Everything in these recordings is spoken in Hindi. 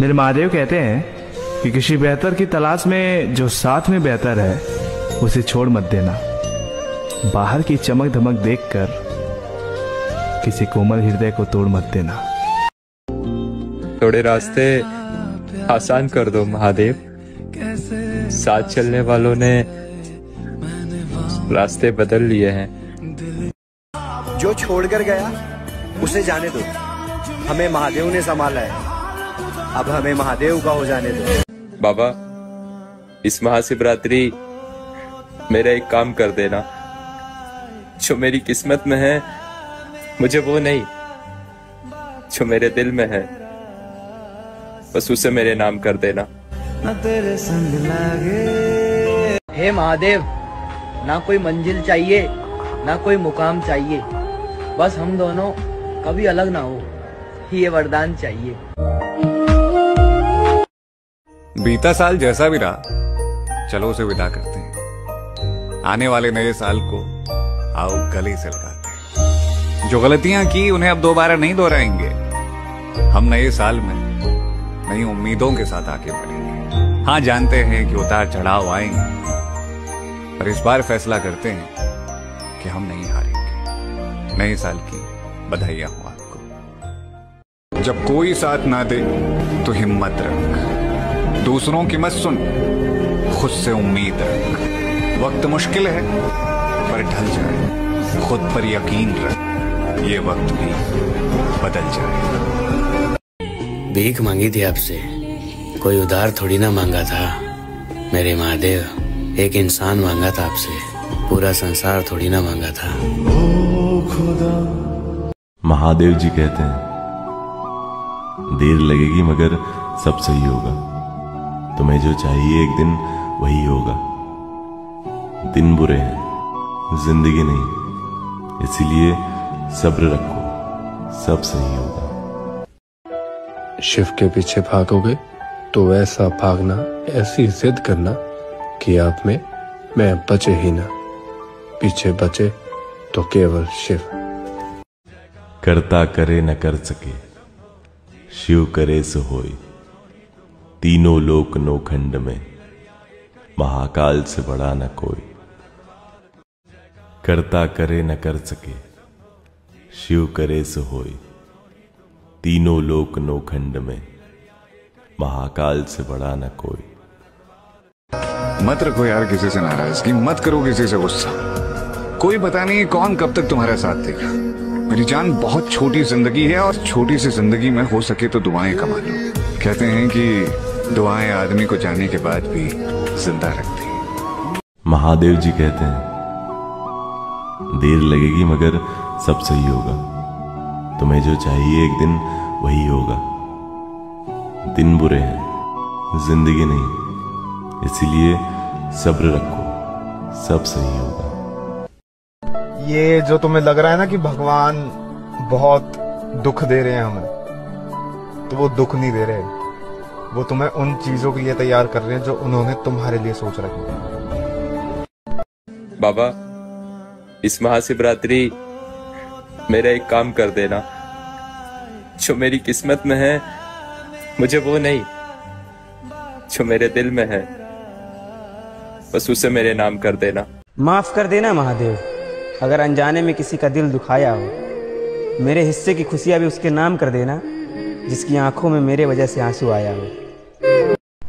मेरे महादेव कहते हैं कि किसी बेहतर की तलाश में जो साथ में बेहतर है उसे छोड़ मत देना। बाहर की चमक धमक देखकर किसी कोमल हृदय को तोड़ मत देना। थोड़े रास्ते आसान कर दो महादेव, साथ चलने वालों ने रास्ते बदल लिए हैं। जो छोड़कर गया उसे जाने दो, हमें महादेव ने संभाला है, अब हमें महादेव का हो जाने दो। बाबा, इस महाशिवरात्रि मेरा एक काम कर देना। जो मेरी किस्मत में है मुझे वो नहीं, जो मेरे दिल में है बस उसे मेरे नाम कर देना। हे महादेव, ना कोई मंजिल चाहिए ना कोई मुकाम चाहिए, बस हम दोनों कभी अलग ना हो, ये वरदान चाहिए। बीता साल जैसा भी रहा, चलो उसे विदा करते हैं। आने वाले नए साल को आओ गले से लगाते हैं। जो गलतियां की उन्हें अब दोबारा नहीं दोहराएंगे। हम नए साल में नई उम्मीदों के साथ आगे बढ़ेंगे। हाँ, जानते हैं कि उतार चढ़ाव आएंगे, पर इस बार फैसला करते हैं कि हम नहीं हारेंगे। नए साल की बधाइयां हो आपको। जब कोई साथ ना दे तो हिम्मत रख, दूसरों की मत सुन, खुद से उम्मीद रख। वक्त मुश्किल है पर ढल जाए, खुद पर यकीन रख, ये वक्त भी बदल जाए। भीख मांगी थी आपसे, कोई उधार थोड़ी ना मांगा था मेरे महादेव। एक इंसान मांगा था आपसे, पूरा संसार थोड़ी ना मांगा था। महादेव जी कहते हैं देर लगेगी मगर सब सही होगा। तुम्हें जो चाहिए एक दिन वही होगा। दिन बुरे हैं, जिंदगी नहीं, इसीलिए सब्र रखो, सब सही होगा। शिव के पीछे भागोगे तो वैसा भागना, ऐसी जिद करना कि आप में मैं बचे ही ना, पीछे बचे तो केवल शिव। करता करे न कर सके, शिव करे सो होय। तीनों लोक नौखंड में, महाकाल से बड़ा न कोई। करता करे न कर सके, शिव करे सो होय। तीनों लोक नौखंड में, महाकाल से बड़ा न कोई। मत रखो यार किसी से नाराजगी, मत करो किसी से गुस्सा। कोई पता नहीं कौन कब तक तुम्हारा साथ देगा। मेरी जान, बहुत छोटी जिंदगी है और छोटी सी जिंदगी में हो सके तो दुआएं कमा लो। कहते हैं कि दुआएं आदमी को जाने के बाद भी जिंदा रखती हैं। महादेव जी कहते हैं देर लगेगी मगर सब सही होगा। तुम्हें जो चाहिए एक दिन वही होगा। दिन बुरे हैं, जिंदगी नहीं, इसीलिए सब्र रखो, सब सही होगा। ये जो तुम्हें लग रहा है ना कि भगवान बहुत दुख दे रहे हैं हमें, तो वो दुख नहीं दे रहे, वो तुम्हें उन चीजों के लिए तैयार कर रहे हैं जो उन्होंने तुम्हारे लिए सोच रखी है। बाबा, इस महाशिवरात्रि मेरा एक काम कर देना। जो मेरी किस्मत में है मुझे वो नहीं, जो मेरे दिल में है बस उसे मेरे नाम कर देना। माफ कर देना महादेव, अगर अनजाने में किसी का दिल दुखाया हो। मेरे हिस्से की खुशियां भी उसके नाम कर देना, जिसकी आंखों में मेरे वजह से आंसू आया हो।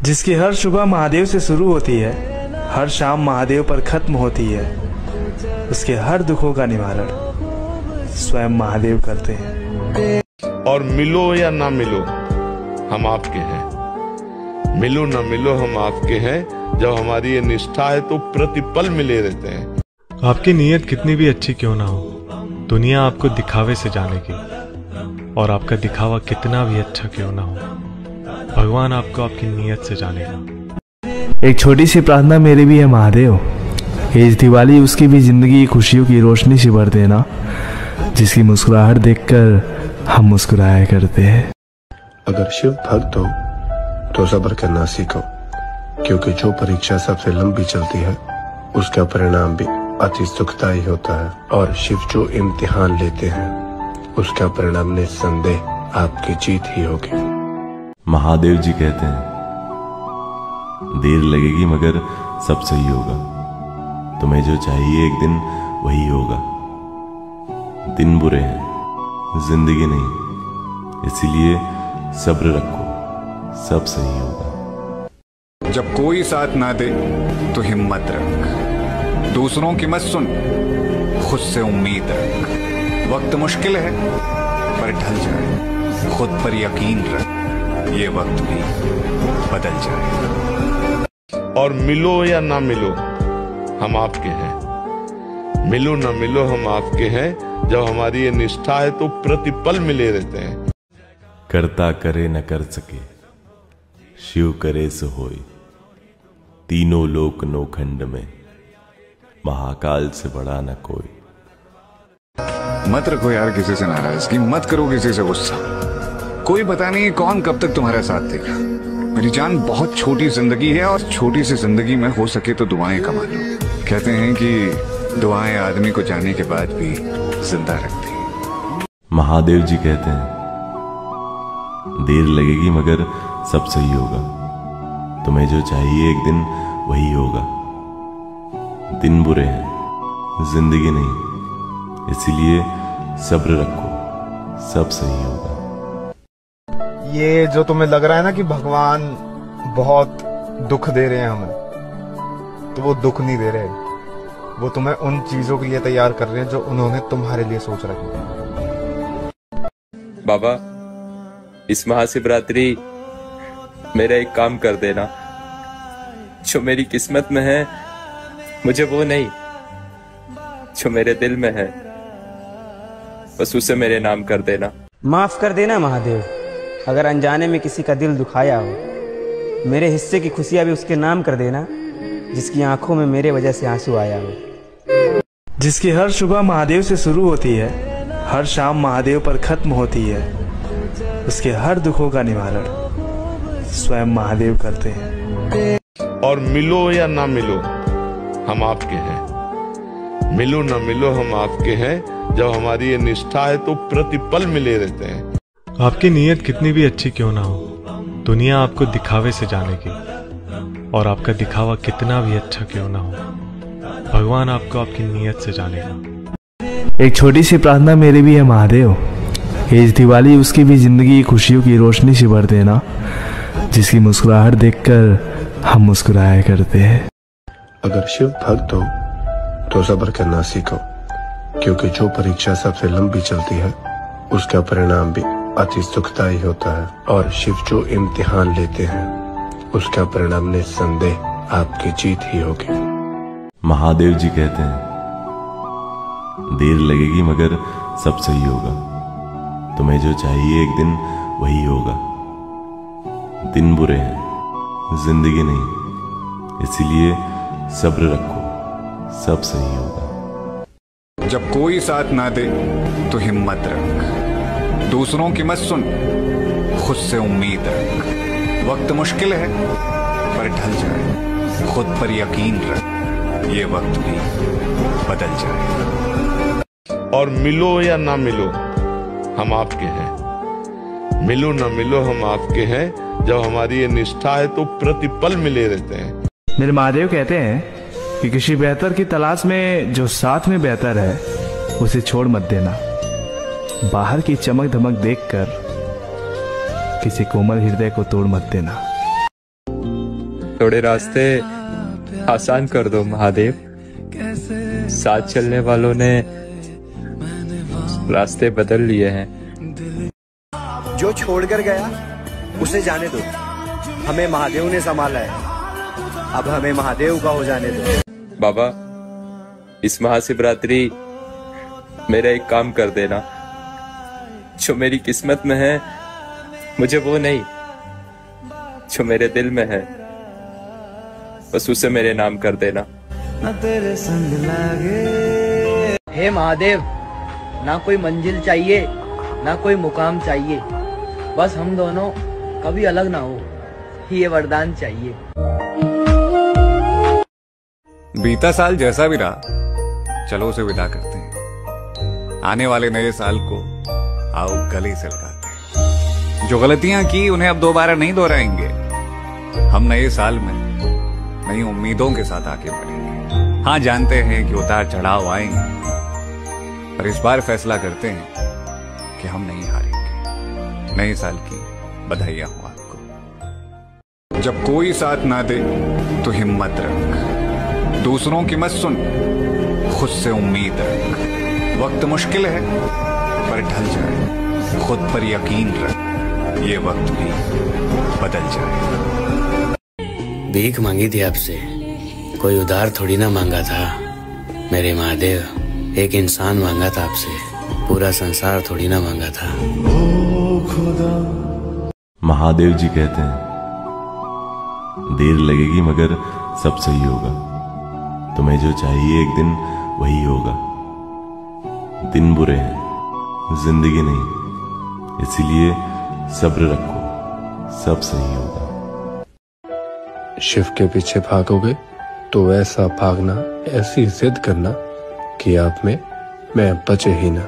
जिसकी हर सुबह महादेव से शुरू होती है, हर शाम महादेव पर खत्म होती है, उसके हर दुखों का निवारण स्वयं महादेव करते हैं। और मिलो या ना मिलो हम आपके हैं, मिलो ना मिलो हम आपके हैं। जब हमारी ये निष्ठा है तो प्रतिपल मिले रहते हैं। आपकी नीयत कितनी भी अच्छी क्यों ना हो, दुनिया आपको दिखावे से जानेगी, और आपका दिखावा कितना भी अच्छा क्यों ना हो, भगवान आपको आपकी नीयत से जानेगा। एक छोटी सी प्रार्थना मेरी भी है महादेव, इस दिवाली उसकी भी जिंदगी खुशियों की रोशनी से भर देना, जिसकी मुस्कुराहट देखकर हम मुस्कुराया करते हैं। अगर शिव भक्त हो तो सब्र करना सीखो, क्योंकि जो परीक्षा सबसे लंबी चलती है उसका परिणाम भी अति सुखदायी होता है, और शिव जो इम्तिहान लेते हैं उसका परिणाम निस्संदेह आपकी जीत ही होगी। महादेव जी कहते हैं देर लगेगी मगर सब सही होगा। तुम्हें जो चाहिए एक दिन वही होगा। दिन बुरे हैं, जिंदगी नहीं, इसीलिए सब्र रखो, सब सही होगा। जब कोई साथ ना दे तो हिम्मत रख, दूसरों की मत सुन, खुद से उम्मीद रख। वक्त मुश्किल है पर ढल जाए, खुद पर यकीन रख, ये वक्त भी बदल जाए। और मिलो या ना मिलो हम आपके हैं, मिलो ना मिलो हम आपके हैं। जब हमारी ये निष्ठा है तो प्रतिपल मिले रहते हैं। करता करे न कर सके, शिव करे सो होय। तीनों लोक नौखंड में, महाकाल से बड़ा न कोई। मत रखो यार किसी से नाराजगी, मत करो किसी से गुस्सा। कोई पता नहीं कौन कब तक तुम्हारा साथ देगा। मेरी जान, बहुत छोटी जिंदगी है और छोटी सी जिंदगी में हो सके तो दुआएं कमा लो। कहते हैं कि दुआएं आदमी को जाने के बाद भी जिंदा रखती हैं। महादेव जी कहते हैं देर लगेगी मगर सब सही होगा। तुम्हें जो चाहिए एक दिन वही होगा। दिन बुरे हैं, जिंदगी नहीं, इसीलिए सब्र रखो, सब सही होगा। ये जो तुम्हें लग रहा है ना कि भगवान बहुत दुख दे रहे हैं हमें, तो वो दुख नहीं दे रहे। वो तुम्हें उन चीजों के लिए तैयार कर रहे हैं जो उन्होंने तुम्हारे लिए सोच रखी है। बाबा, इस महाशिवरात्रि मेरा एक काम कर देना। जो मेरी किस्मत में है मुझे वो नहीं, जो मेरे दिल में है बस उसे मेरे नाम कर देना। माफ कर देना महादेव, अगर अनजाने में किसी का दिल दुखाया हो। मेरे हिस्से की खुशियां भी उसके नाम कर देना जिसकी आंखों में मेरे वजह से आंसू आया हो। जिसकी हर सुबह महादेव से शुरू होती है, हर शाम महादेव पर खत्म होती है, उसके हर दुखों का निवारण स्वयं महादेव करते हैं। और मिलो या ना मिलो हम आपके हैं, मिलो ना मिलो हम आपके हैं। जब हमारी ये निष्ठा है तो प्रतिपल मिले रहते हैं। आपकी नीयत कितनी भी अच्छी क्यों ना हो, दुनिया आपको दिखावे से जानेगी, और आपका दिखावा कितना भी अच्छा क्यों ना हो, भगवान आपको आपकी नीयत से जानेगा। एक छोटी सी प्रार्थना मेरी भी है महादेव, इस दिवाली उसकी भी जिंदगी खुशियों की रोशनी से भर देना, जिसकी मुस्कुराहट देखकर हम मुस्कुराया करते हैं। अगर शिव भक्त हो तो सब्र करना सीखो, क्योंकि जो परीक्षा सबसे लंबी चलती है उसका परिणाम भी अति सुखदायी होता है। और शिव जो इम्तिहान लेते हैं उसका परिणाम निस्संदेह आपकी जीत ही होगी। महादेव जी कहते हैं देर लगेगी मगर सब सही होगा। तुम्हें जो चाहिए एक दिन वही होगा। दिन बुरे हैं, जिंदगी नहीं, इसीलिए सब्र रखो, सब सही होगा। जब कोई साथ ना दे तो हिम्मत रख, दूसरों की मत सुन, खुद से उम्मीद रख। वक्त मुश्किल है पर ढल जाए, खुद पर यकीन रख, ये वक्त भी बदल जाए। और मिलो या ना मिलो हम आपके हैं, मिलो ना मिलो हम आपके हैं। जब हमारी ये निष्ठा है तो प्रतिपल मिले रहते हैं। मेरे महादेव कहते हैं कि किसी बेहतर की तलाश में जो साथ में बेहतर है उसे छोड़ मत देना। बाहर की चमक धमक देखकर किसी कोमल हृदय को तोड़ मत देना। थोड़े रास्ते आसान कर दो महादेव, साथ चलने वालों ने रास्ते बदल लिए हैं। जो छोड़कर गया उसे जाने दो, हमें महादेव ने संभाला है, अब हमें महादेव का हो जाने दो। बाबा, इस महाशिवरात्रि मेरा एक काम कर देना। जो मेरी किस्मत में है मुझे वो नहीं, जो मेरे दिल में है बस उसे मेरे नाम कर देना। हे महादेव, ना कोई मंजिल चाहिए ना कोई मुकाम चाहिए, बस हम दोनों कभी अलग ना हो, ये वरदान चाहिए। बीता साल जैसा भी रहा, चलो उसे विदा करते हैं। आने वाले नए साल को आओ गले से लगाते हैं। जो गलतियां की उन्हें अब दोबारा नहीं दोहराएंगे। हम नए साल में नई उम्मीदों के साथ आगे बढ़ेंगे। हाँ, जानते हैं कि उतार चढ़ाव आएंगे, पर इस बार फैसला करते हैं कि हम नहीं हारेंगे। नए साल की बधाइयां हो आपको। जब कोई साथ ना दे तो हिम्मत रख, दूसरों की मत सुन, खुद से उम्मीद रख। वक्त मुश्किल है पर ढल जाए, खुद पर यकीन रख, ये वक्त भी बदल जाए। भीख मांगी थी आपसे, कोई उधार थोड़ी ना मांगा था मेरे महादेव। एक इंसान मांगा था आपसे, पूरा संसार थोड़ी ना मांगा था। महादेव जी कहते हैं देर लगेगी मगर सब सही होगा। तुम्हें जो चाहिए एक दिन वही होगा। दिन बुरे हैं, जिंदगी नहीं, इसीलिए सब्र रखो, सब सही होगा। शिव के पीछे भागोगे तो वैसा भागना, ऐसी जिद करना कि आप में मैं बचे ही ना।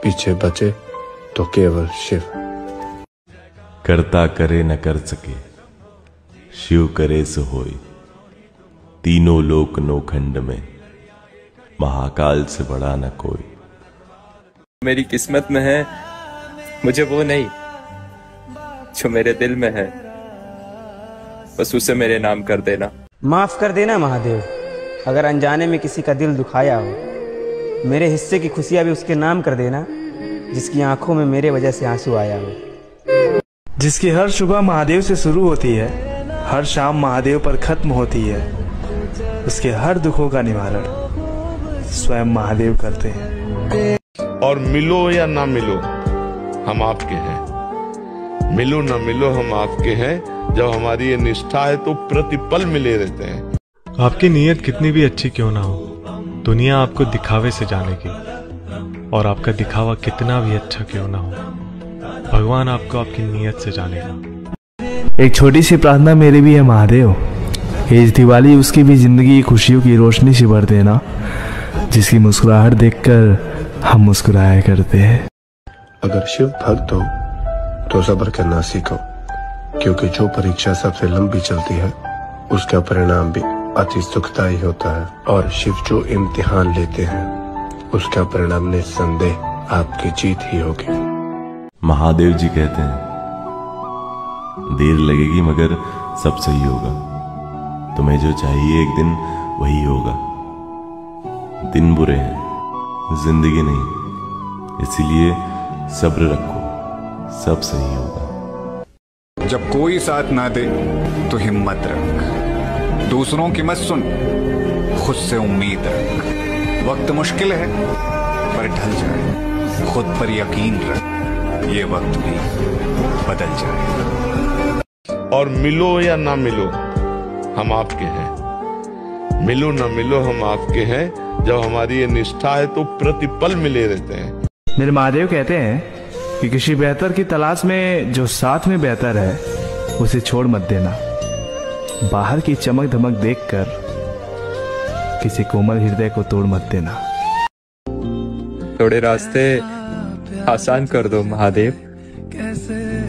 पीछे बचे तो केवल शिव। करता करे न कर सके, शिव करे सो होय। तीनों लोक नोखंड में, महाकाल से बड़ा न कोई। मेरी किस्मत में है, मुझे वो नहीं जो मेरे दिल में है, बस उसे मेरे नाम कर देना। माफ कर देना महादेव, अगर अनजाने में किसी का दिल दुखाया हो। मेरे हिस्से की खुशियां भी उसके नाम कर देना, जिसकी आंखों में मेरे वजह से आंसू आया हो। जिसकी हर सुबह महादेव से शुरू होती है, हर शाम महादेव पर खत्म होती है, उसके हर दुखों का निवारण स्वयं महादेव करते हैं। और मिलो या ना मिलो, हम आपके हैं। मिलो ना मिलो, हम आपके हैं। जब हमारी ये निष्ठा है तो प्रतिपल मिले रहते हैं। आपकी नीयत कितनी भी अच्छी क्यों ना हो, दुनिया आपको दिखावे से जानेगी, और आपका दिखावा कितना भी अच्छा क्यों ना हो, भगवान आपको आपकी नीयत से जानेगा। एक छोटी सी प्रार्थना मेरी भी है महादेव, इस दिवाली उसकी भी जिंदगी खुशियों की रोशनी से भर देना, जिसकी मुस्कुराहट देखकर हम मुस्कुराया करते हैं। अगर शिव भक्त हो तो सब्र करना सीखो, क्योंकि जो परीक्षा सबसे लंबी चलती है उसका परिणाम भी अति सुखदायी होता है। और शिव जो इम्तिहान लेते हैं उसका परिणाम निस्संदेह आपकी जीत ही होगी। महादेव जी कहते हैं देर लगेगी मगर सब सही होगा। तुम्हें जो चाहिए एक दिन वही होगा। दिन बुरे हैं, जिंदगी नहीं, इसीलिए सब्र रखो, सब सही होगा। जब कोई साथ ना दे तो हिम्मत रख, दूसरों की मत सुन, खुद से उम्मीद रख। वक्त मुश्किल है पर ढल जाए, खुद पर यकीन रख, ये वक्त भी बदल जाए। और मिलो या ना मिलो, हम आपके हैं। मिलो ना मिलो, हम आपके हैं। जब हमारी ये निष्ठा है तो प्रतिपल मिले रहते हैं। मेरे महादेव कहते हैं कि किसी बेहतर की तलाश में जो साथ में बेहतर है, उसे छोड़ मत देना। बाहर की चमक धमक देखकर किसी कोमल हृदय को तोड़ मत देना। थोड़े रास्ते आसान कर दो महादेव,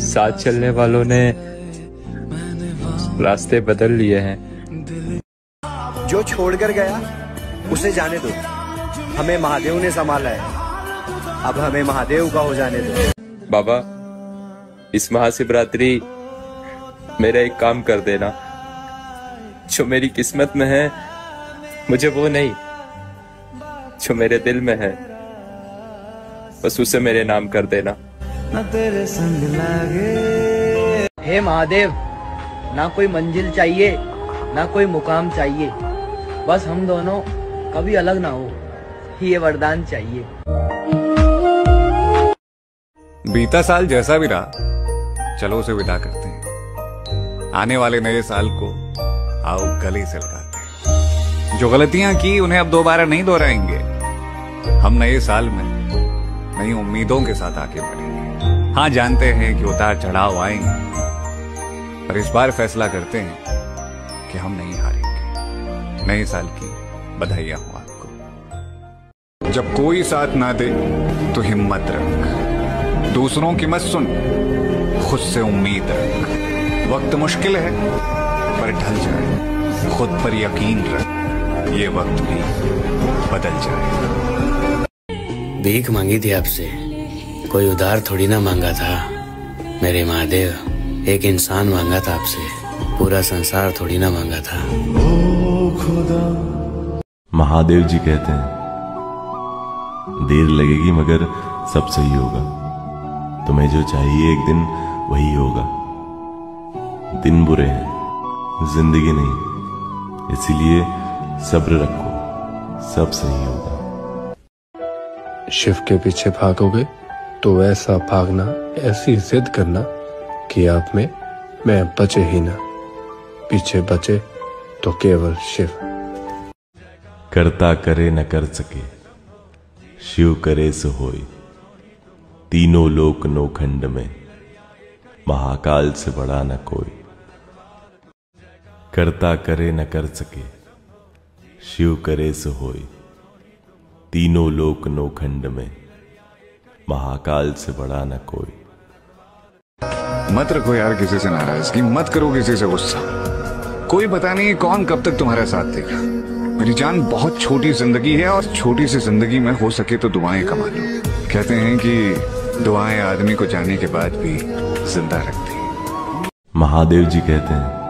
साथ चलने वालों ने रास्ते बदल लिए हैं। जो छोड़कर गया उसे जाने दो, हमें महादेव ने संभाला है, अब हमें महादेव का हो जाने दो। बाबा, इस महाशिवरात्रि मेरा एक काम कर देना। जो मेरी किस्मत में है, मुझे वो नहीं जो मेरे दिल में है, बस उसे मेरे नाम कर देना। हे महादेव, ना कोई मंजिल चाहिए, ना कोई मुकाम चाहिए, बस हम दोनों कभी अलग ना हो, ये वरदान चाहिए। बीता साल जैसा भी रहा, चलो उसे विदा करते हैं। आने वाले नए साल को आओ गले से लगाते हैं। जो गलतियां की उन्हें अब दोबारा नहीं दोहराएंगे। हम नए साल में नई उम्मीदों के साथ आगे बढ़ेंगे। हाँ, जानते हैं कि उतार चढ़ाव आएंगे, पर इस बार फैसला करते हैं कि हम नहीं हारेंगे। नए साल की बधाइयां हो आपको। जब कोई साथ ना दे तो हिम्मत रख, दूसरों की मत सुन, खुद से उम्मीद रख। वक्त मुश्किल है पर ढल जाए, खुद पर यकीन रख, ये वक्त भी बदल जाए। भीख मांगी थी आपसे, कोई उधार थोड़ी ना मांगा था मेरे महादेव। एक इंसान मांगा था आपसे, पूरा संसार थोड़ी ना मांगा था। महादेव जी कहते हैं देर लगेगी मगर सब सही होगा। तुम्हें जो चाहिए एक दिन वही होगा। दिन बुरे हैं, जिंदगी नहीं, इसीलिए सब्र रखो, सब सही होगा। शिव के पीछे भागोगे तो वैसा भागना, ऐसी जिद करना कि आप में मैं बचे ही ना। पीछे बचे तो केवल शिव। करता करे न कर सके, शिव करे सो होय। तीनों लोक नौखंड में, महाकाल से बड़ा न कोई। करता करे न कर सके, शिव करे सो होय। तीनों लोक नौखंड में, महाकाल से बड़ा न कोई। मत रखो यार किसी से नाराजगी, मत करो किसी से गुस्सा। कोई पता नहीं कौन कब तक तुम्हारा साथ देगा। मेरी जान, बहुत छोटी जिंदगी है और छोटी सी जिंदगी में हो सके तो दुआएं कमा लो। कहते हैं कि दुआएं आदमी को जाने के बाद भी जिंदा रखती हैं। महादेव जी कहते हैं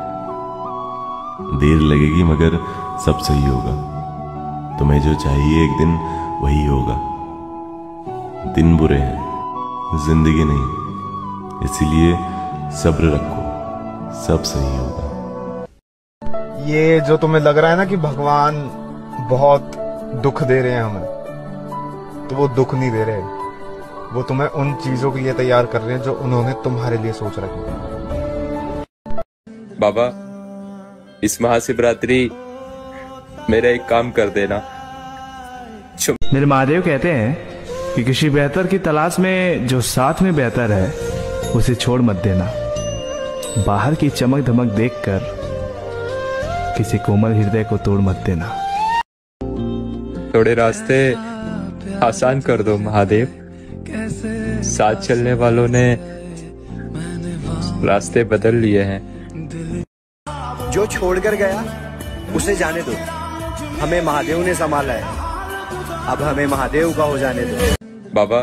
देर लगेगी मगर सब सही होगा। तुम्हें जो चाहिए एक दिन वही होगा। दिन बुरे हैं, जिंदगी नहीं, इसीलिए सब्र रखो, सब सही होगा। ये जो तुम्हें लग रहा है ना कि भगवान बहुत दुख दे रहे हैं हमें, तो वो दुख नहीं दे रहे। वो तुम्हें उन चीजों के लिए तैयार कर रहे हैं जो उन्होंने तुम्हारे लिए सोच रखी है। बाबा, इस महाशिवरात्रि मेरा एक काम कर देना। मेरे महादेव कहते हैं कि किसी बेहतर की तलाश में जो साथ में बेहतर है उसे छोड़ मत देना। बाहर की चमक धमक देखकर किसी कोमल हृदय को तोड़ मत देना। थोड़े रास्ते आसान कर दो महादेव। साथ चलने वालों ने रास्ते बदल लिए हैं। जो छोड़कर गया उसे जाने दो, हमें महादेव ने संभाला है, अब हमें महादेव का हो जाने दो। बाबा,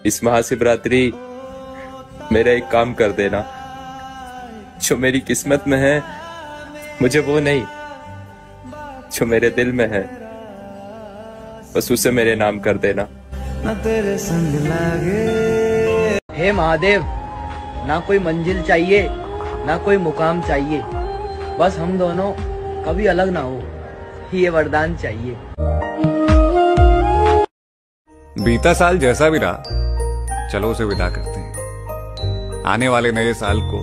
इस महाशिवरात्रि मेरा एक काम कर देना। जो मेरी किस्मत में है मुझे वो नहीं, जो मेरे दिल में है बस उसे मेरे नाम कर देना। हे महादेव, ना कोई मंजिल चाहिए ना कोई मुकाम चाहिए, बस हम दोनों कभी अलग ना हो, ये वरदान चाहिए। बीता साल जैसा भी रहा, चलो उसे विदा करते हैं। आने वाले नए साल को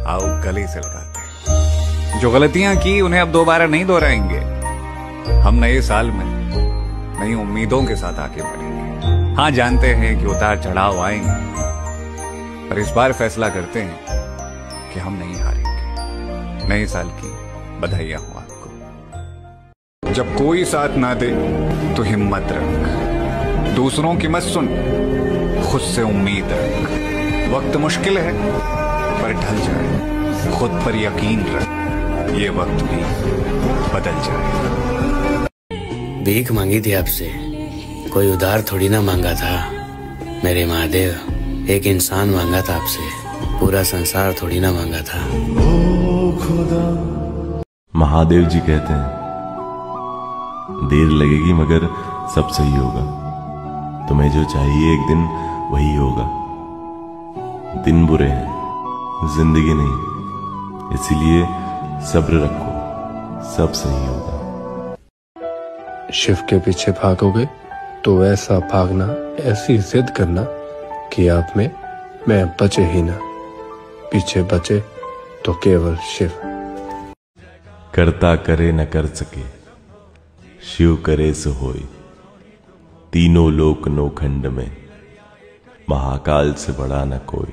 आओ गले से लगाते हैं। जो गलतियां की उन्हें अब दोबारा नहीं दोहराएंगे। हम नए साल में नई उम्मीदों के साथ आगे बढ़ेंगे। हाँ, जानते हैं कि उतार चढ़ाव आएंगे, पर इस बार फैसला करते हैं कि हम नहीं हारेंगे। नए साल की बधाइयां हो आपको। जब कोई साथ ना दे तो हिम्मत रख, दूसरों की मत सुन, खुद से उम्मीद रख। वक्त मुश्किल है पर ढल जाए, खुद पर यकीन रख, ये वक्त भी बदल जाए। भीख मांगी थी आपसे, कोई उधार थोड़ी ना मांगा था मेरे महादेव। एक इंसान मांगा था आपसे, पूरा संसार थोड़ी ना मांगा था। महादेव जी कहते हैं देर लगेगी मगर सब सही होगा। तुम्हें जो चाहिए एक दिन वही होगा। दिन बुरे हैं, जिंदगी नहीं, इसीलिए सब्र रखो, सब सही होगा। शिव के पीछे भागोगे तो वैसा भागना, ऐसी जिद करना कि आप में मैं बचे ही ना। पीछे बचे तो केवल शिव। करता करे न कर सके, शिव करे सो होय। तीनों लोक नौखंड में, महाकाल से बड़ा न कोई।